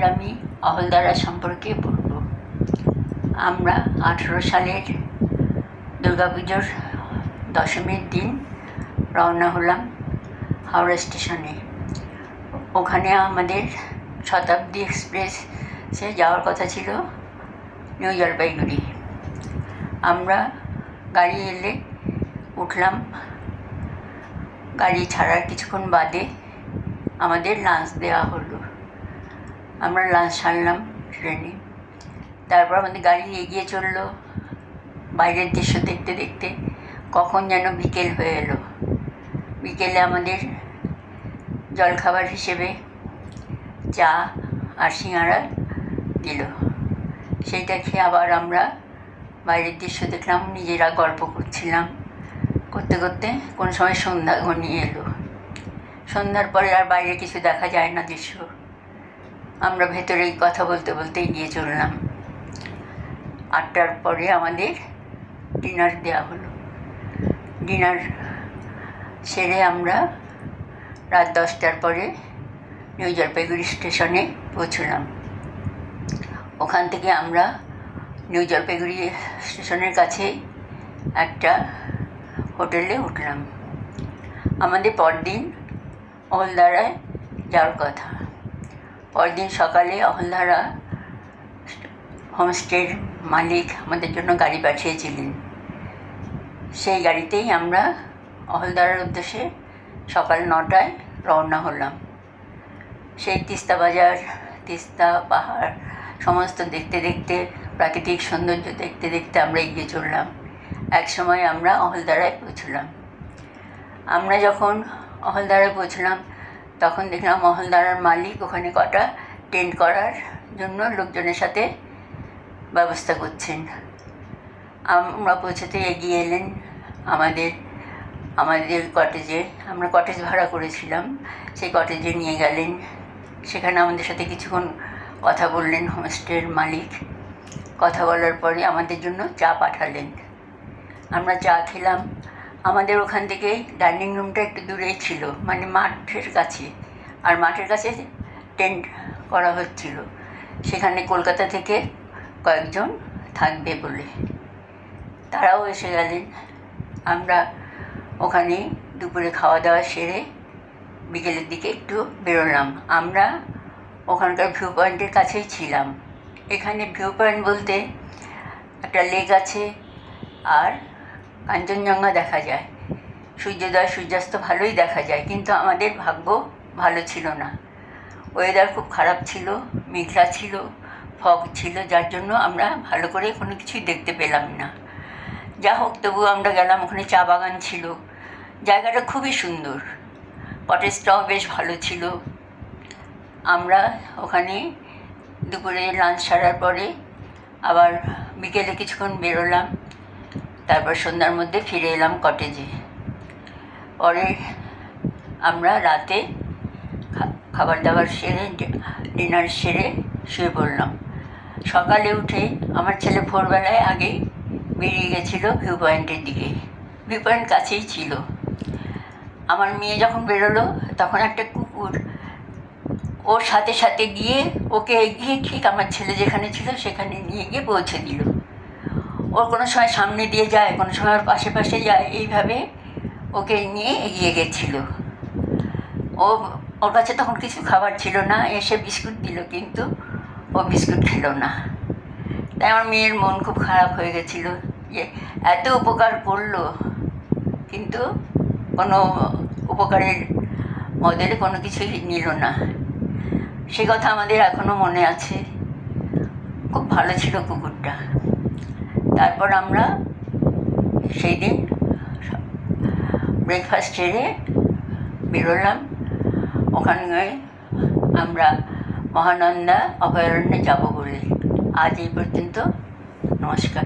আজকের আমি অহলদারা সম্পর্কে বলব। আমরা 18 সালের দুর্গাপুজোর দশমীর দিন রওনা হলাম হাওড়া স্টেশনে। ওখানে আমাদের শতাব্দী এক্সপ্রেসে যাওয়ার কথা ছিল নিউ জলপাইগুড়ি। আমরা গাড়ি এলে উঠলাম। গাড়ি ছাড়ার কিছুক্ষণ বাদে আমাদের লাঞ্চ দেওয়া হলো। আমরা লাঞ্চ সারলাম ট্রেনে। তারপর আমাদের গাড়ি এগিয়ে চললো বাইরের দৃশ্য দেখতে দেখতে। কখন যেন বিকেল হয়ে এলো। বিকেলে আমাদের জলখাবার হিসেবে চা আর সিঙাড়া দিল। সেইটা খেয়ে আবার আমরা বাইরের দৃশ্য দেখলাম, নিজেরা গল্প করছিলাম। করতে করতে কোনো সময় সন্ধ্যা ঘনিয়ে এলো। সন্ধ্যার পরে আর বাইরে কিছু দেখা যায় না দৃশ্য। আমরা ভেতরেই কথা বলতে বলতে এগিয়ে চললাম। 8টার পরে আমাদের ডিনার দেওয়া হলো। ডিনার সেরে আমরা রাত 10টার পরে নিউ জলপাইগুড়ি স্টেশনে পৌঁছলাম। ওখান থেকে আমরা নিউ জলপাইগুড়ি স্টেশনের কাছে একটা হোটেলে উঠলাম। আমাদের পরদিন অহলদারায় যাওয়ার কথা। পরদিন সকালে অহলদারা হোমস্টের মালিক আমাদের জন্য গাড়ি পাঠিয়েছিলেন। সেই গাড়িতেই আমরা অহলদারার উদ্দেশ্যে সকাল 9টায় রওনা হলাম। সেই তিস্তা বাজার, তিস্তা পাহাড় সমস্ত দেখতে দেখতে, প্রাকৃতিক সৌন্দর্য দেখতে দেখতে আমরা এগিয়ে চললাম। এক সময় আমরা অহলদারায় পৌঁছলাম। আমরা যখন অহলদারায় পৌঁছলাম তখন দেখলাম অহলদারার মালিক ওখানে কটা টেন্ট করার জন্য লোকজনের সাথে ব্যবস্থা করছেন। আমরা পৌঁছতে এগিয়ে এলেন আমাদের কটেজে। আমরা কটেজ ভাড়া করেছিলাম, সেই কটেজে নিয়ে গেলেন। সেখানে আমাদের সাথে কিছুক্ষণ কথা বললেন হোমস্টের মালিক। কথা বলার পরে আমাদের জন্য চা পাঠালেন। আমরা চা খেলাম। আমাদের ওখান থেকে ডাইনিং রুমটা একটু দূরেই ছিল, মানে মাঠের কাছে। আর মাঠের কাছে টেন্ট করা হচ্ছিল। সেখানে কলকাতা থেকে কয়েকজন থাকবে বলে তারাও এসে গেলেন। আমরা ওখানে দুপুরে খাওয়া দাওয়া সেরে বিকেলের দিকে একটু বেরোলাম। আমরা ওখানকার ভিউ পয়েন্টের কাছেই ছিলাম। এখানে ভিউ পয়েন্ট বলতে একটা লেক আছে আর কাঞ্চনজঙ্ঘা দেখা যায়। সূর্যোদয় সূর্যাস্ত ভালোই দেখা যায়, কিন্তু আমাদের ভাগ্য ভালো ছিল না। ওয়েদার খুব খারাপ ছিল, মেঘলা ছিল, ফগ ছিল, যার জন্য আমরা ভালো করে কোনো কিছুই দেখতে পেলাম না। যা হোক, তবু আমরা গেলাম। ওখানে চা বাগান ছিল। জায়গাটা খুবই সুন্দর। কটেজটাও বেশ ভালো ছিল। আমরা ওখানে দুপুরে লাঞ্চ সারার পরে আবার বিকেলে কিছুক্ষণ বেরোলাম। তারপর সন্ধ্যার মধ্যে ফিরে এলাম কটেজে। পরে আমরা রাতে খাবার দাবার সেরে, ডিনার সেরে শুয়ে পড়লাম। সকালে উঠে আমার ছেলে ভোরবেলায় আগেই বেরিয়ে গেছিলো ভিউ পয়েন্টের দিকে। ভিউ পয়েন্ট কাছেই ছিল। আমার মেয়ে যখন বেরোলো তখন একটা কুকুর ওর সাথে সাথে গিয়ে ওকে এগিয়ে ঠিক আমার ছেলে যেখানে ছিল সেখানে নিয়ে গিয়ে পৌঁছে দিল। ওর কোনো সময় সামনে দিয়ে যায়, কোনো সময় ওর পাশে পাশে যায়, এইভাবে ওকে নিয়ে এগিয়ে গেছিল। ওর কাছে তখন কিছু খাবার ছিল না। এসে বিস্কুট দিল, কিন্তু ও বিস্কুট খেলো না। তাই আমার মেয়ের মন খুব খারাপ হয়ে গেছিল যে এত উপকার করলো, কিন্তু কোনো উপকারের বদলে কোনো কিছুই নিল না। সে কথা আমাদের এখনও মনে আছে। খুব ভালো ছিল কুকুরটা। তারপর আমরা সেই দিন ব্রেকফাস্ট সেরে বেরোলাম। ওখানে আমরা মহানন্দা অভয়ারণ্যে যাব বলে। আজ এই পর্যন্ত। নমস্কার।